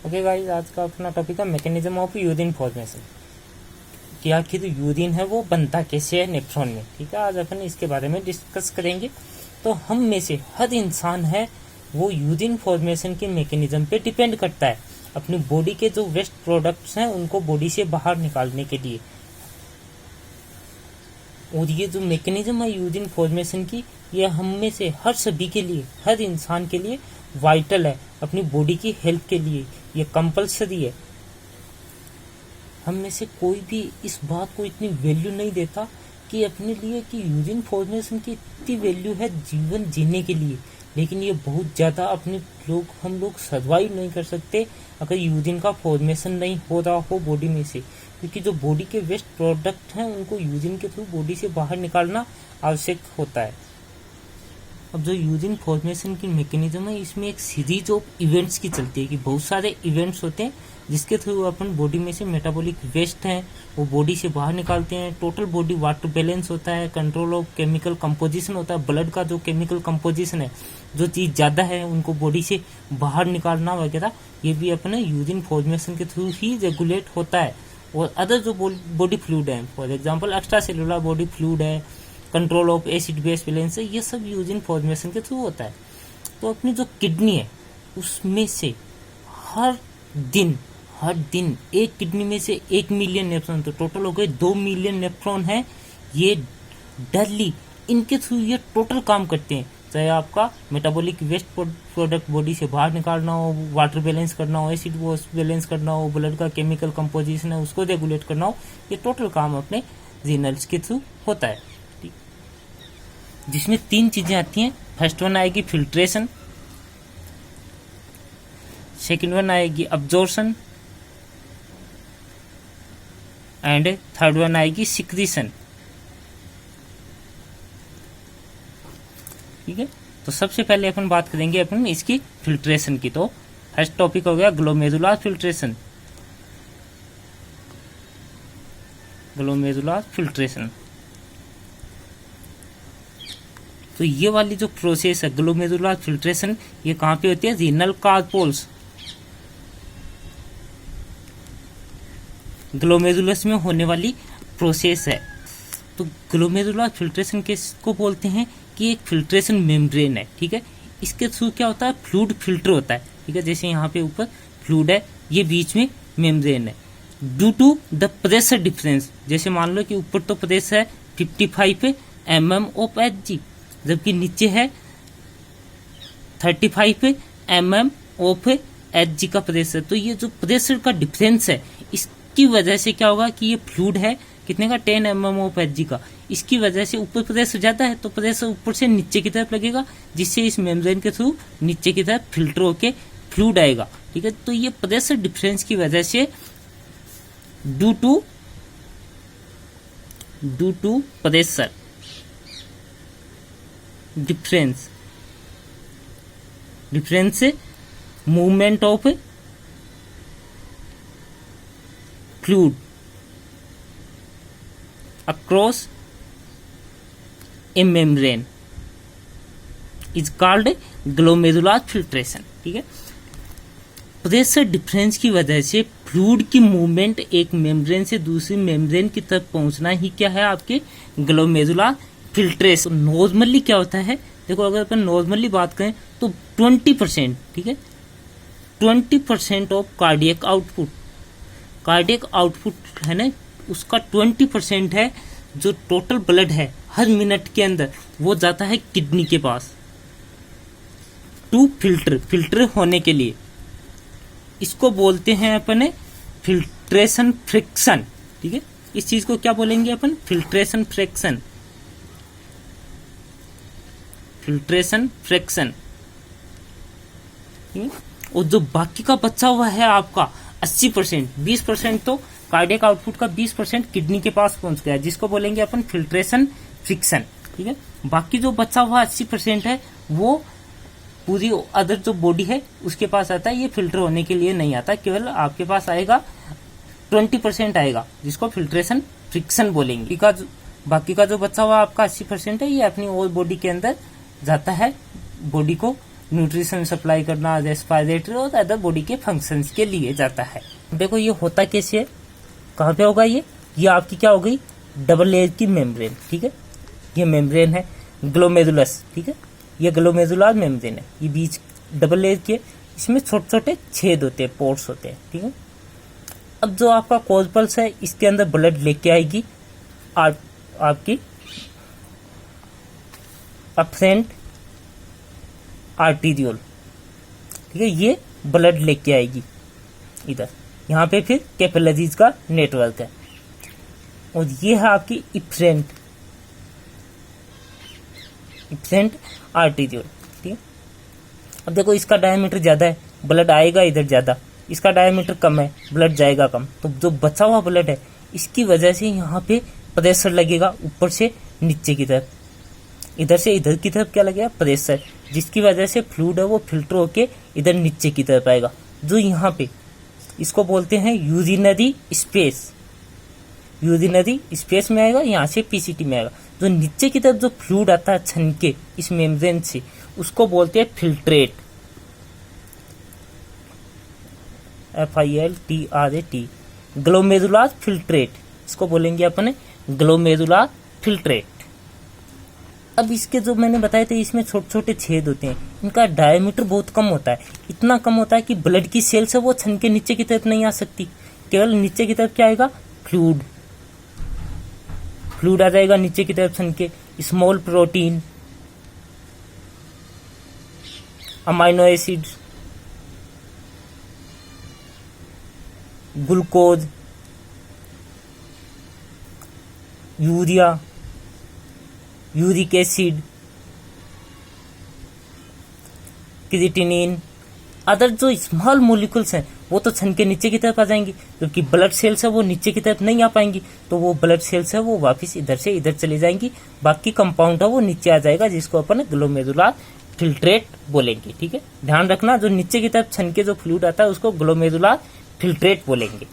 Okay guys, आज का अपना टॉपिक है मैकेनिज्म ऑफ यूरिन फॉर्मेशन, कि आखिर यूरिन है वो बनता कैसे है नेफ्रॉन में। ठीक है, आज अपन इसके बारे में डिस्कस करेंगे। तो हम में से हर इंसान है वो यूरिन फॉर्मेशन के मैकेनिज्म पे डिपेंड करता है, अपनी बॉडी के जो वेस्ट प्रोडक्ट्स हैं उनको बॉडी से बाहर निकालने के लिए। और ये जो मैकेनिज्म है यूरिन फॉर्मेशन की, ये हम में से हर सभी के लिए, हर इंसान के लिए वाइटल है, अपनी बॉडी की हेल्थ के लिए ये कंपलसरी है। हम में से कोई भी इस बात को इतनी वैल्यू नहीं देता कि अपने लिए कि यूरिन फॉर्मेशन की इतनी वैल्यू है जीवन जीने के लिए, लेकिन ये बहुत ज़्यादा हम लोग सर्वाइव नहीं कर सकते अगर यूरिन का फॉर्मेशन नहीं हो रहा हो बॉडी में से, क्योंकि जो बॉडी के वेस्ट प्रोडक्ट हैं उनको यूरिन के थ्रू बॉडी से बाहर निकालना आवश्यक होता है। अब जो यूरिन फॉर्मेशन की मैकेनिज्म है, इसमें एक सीरीज ऑफ इवेंट्स की चलती है कि बहुत सारे इवेंट्स होते हैं जिसके थ्रू अपन बॉडी में से मेटाबॉलिक वेस्ट हैं वो बॉडी से बाहर निकालते हैं। टोटल बॉडी वाटर बैलेंस होता है, कंट्रोल ऑफ केमिकल कंपोजिशन होता है, ब्लड का जो केमिकल कंपोजिशन है, जो चीज़ ज़्यादा है उनको बॉडी से बाहर निकालना वगैरह, ये भी अपने यूरिन फॉर्मेशन के थ्रू ही रेगुलेट होता है। और अदर जो बॉडी फ्लूइड है, for example extra cellular body fluid है, control of acid base balance है, ये सब यूरिन फॉर्मेशन के थ्रू होता है। तो अपनी जो किडनी है उसमें से हर दिन एक किडनी में से 1 मिलियन नेफ्रॉन, तो टोटल हो गए 2 मिलियन नेफ्रॉन है, ये डेली इनके थ्रू ये टोटल काम करते हैं। चाहे आपका मेटाबॉलिक वेस्ट प्रोडक्ट बॉडी से बाहर निकालना हो, वाटर बैलेंस करना हो, एसिड बेस बैलेंस करना हो, ब्लड का केमिकल कंपोजिशन है उसको रेगुलेट करना हो, ये टोटल काम अपने रीनल्स के थ्रू होता है, जिसमें 3 चीजें आती हैं। फर्स्ट वन आएगी फिल्ट्रेशन, सेकंड वन आएगी अब्जॉर्प्शन एंड थर्ड वन आएगी सिक्रीशन। ठीक है, तो सबसे पहले अपन बात करेंगे अपन इसकी फिल्ट्रेशन की। तो फर्स्ट टॉपिक हो गया ग्लोमेरुलर फिल्ट्रेशन। ग्लोमेरुलर फिल्ट्रेशन, तो ये वाली जो प्रोसेस है ग्लोमेरुलर फिल्ट्रेशन, ये कहां पे होती है? रीनल कार्पोल्स, ग्लोमेरुलस में होने वाली प्रोसेस है। तो ग्लोमेरुलर फिल्ट्रेशन किसको बोलते हैं? कि एक फिल्ट्रेशन मेम्ब्रेन है। ठीक है, इसके थ्रू क्या होता है? फ्लूइड फिल्टर होता है। ठीक है, जैसे यहाँ पे ऊपर फ्लूइड है, ये बीच में मेम्ब्रेन है। Due to the pressure difference, जैसे मान लो कि ऊपर तो प्रेशर है 55 mm ऑफ Hg, जबकि नीचे है 35 mm ऑफ Hg का प्रेशर। तो ये जो प्रेशर का डिफरेंस है, इसकी वजह से क्या होगा कि ये फ्लूइड है कितने का? 10 mm ऑफ Hg का। इसकी वजह से ऊपर प्रेशर ज्यादा है तो प्रेशर ऊपर से नीचे की तरफ लगेगा, जिससे इस मेम्ब्रेन के थ्रू नीचे की तरफ फिल्टर होके फ्लूइड आएगा। ठीक है, तो ये प्रेशर डिफरेंस की वजह से due to pressure difference movement of fluid across a membrane is called glomerular filtration. ठीक है, प्रेशर डिफरेंस की वजह से फ्लूइड की मूवमेंट एक मेम्ब्रेन से दूसरी मेम्ब्रेन की तरफ पहुंचना ही क्या है? आपके ग्लोमेरुलर फिल्ट्रेशन। नॉर्मली क्या होता है? देखो, अगर अपन नॉर्मली बात करें तो 20%, ठीक है, 20% ऑफ कार्डियक आउटपुट है ना, उसका 20% है जो टोटल ब्लड है हर मिनट के अंदर, वो जाता है किडनी के पास टू फिल्टर होने के लिए। इसको बोलते हैं अपन फिल्ट्रेशन फ्रिक्शन। ठीक है, इस चीज को क्या बोलेंगे अपन? Filtration friction. और जो बाकी का बचा हुआ है आपका 80%, 20% तो कार्डियक आउटपुट का 20% किडनी के पास पहुंच गया, जिसको बोलेंगे अपन फिल्ट्रेशन फ्रिक्शन। ठीक है, बाकी जो बचा हुआ 80% है वो पूरी अदर जो बॉडी है उसके पास आता है, ये फिल्टर होने के लिए नहीं आता, केवल आपके पास आएगा 20% आएगा, जिसको फिल्ट्रेशन फ्रिक्शन बोलेंगे। बाकी का जो बचा हुआ आपका 80% है, ये अपनी और बॉडी के अंदर जाता है बॉडी को न्यूट्रिशन सप्लाई करना, रेस्पिरेटरी और अदर बॉडी के फंक्शंस के लिए जाता है। देखो ये होता कैसे है, कहाँ पे होगा ये आपकी क्या हो गई, डबल लेयर की मेम्ब्रेन, ठीक है। ये मेम्ब्रेन है ग्लोमेरुलस, ठीक है, ये ग्लोमेरुलर मेम्ब्रेन है, ये बीच डबल लेयर के, इसमें छोटे छोटे छेद होते हैं, पोर्स होते हैं, ठीक है। अब जो आपका कोर्पल्स है इसके अंदर ब्लड लेके आएगी आपकी अफरेंट आर्टीरियोल, ठीक है, ये ब्लड लेके आएगी इधर, यहाँ पे फिर कैपिलरीज का नेटवर्क है, और ये है आपकी इफरेंट आर्टीरियोल, ठीक है। अब देखो इसका डायमीटर ज्यादा है, ब्लड आएगा इधर ज्यादा, इसका डायमीटर कम है, ब्लड जाएगा कम, तो जो बचा हुआ ब्लड है इसकी वजह से यहाँ पे प्रेशर लगेगा ऊपर से नीचे की तरफ, इधर से इधर की तरफ क्या लगेगा, प्रेशर, जिसकी वजह से फ्लूइड है वो फिल्टर होके इधर नीचे की तरफ आएगा, जो यहाँ पे इसको बोलते हैं यूरिनरी स्पेस, यूरिनरी स्पेस में आएगा, यहाँ से पीसीटी में आएगा। जो नीचे की तरफ जो फ्लूइड आता है छन के इस मेम्ब्रेन से, उसको बोलते हैं फिल्ट्रेट, FILTRAT, ग्लोमेरुलर फिल्ट्रेट, इसको बोलेंगे अपने ग्लोमेरुलर फिल्ट्रेट। अब इसके जो मैंने बताए थे इसमें छोटे छोटे छेद होते हैं, इनका डायमीटर बहुत कम होता है, इतना कम होता है कि ब्लड की सेल्स है वो छन के नीचे की तरफ नहीं आ सकती, केवल नीचे की तरफ क्या आएगा, फ्लूइड आ जाएगा नीचे की तरफ छन के, small protein, amino acid, glucose, urea, uric acid, creatinine, other जो स्मॉल मॉलिक्यूल्स हैं वो तो छन के नीचे की तरफ आ जाएंगी, क्योंकि ब्लड सेल्स है वो नीचे की तरफ नहीं आ पाएंगी, तो वो ब्लड सेल्स है वो वापस इधर से इधर चली जाएंगी, बाकी कंपाउंड है वो नीचे आ जाएगा, जिसको अपन ग्लोमेरुलर फिल्ट्रेट बोलेंगे, ठीक है। ध्यान रखना, जो नीचे की तरफ छन के जो फ्लूइड आता है उसको ग्लोमेरुलर फिल्ट्रेट बोलेंगे।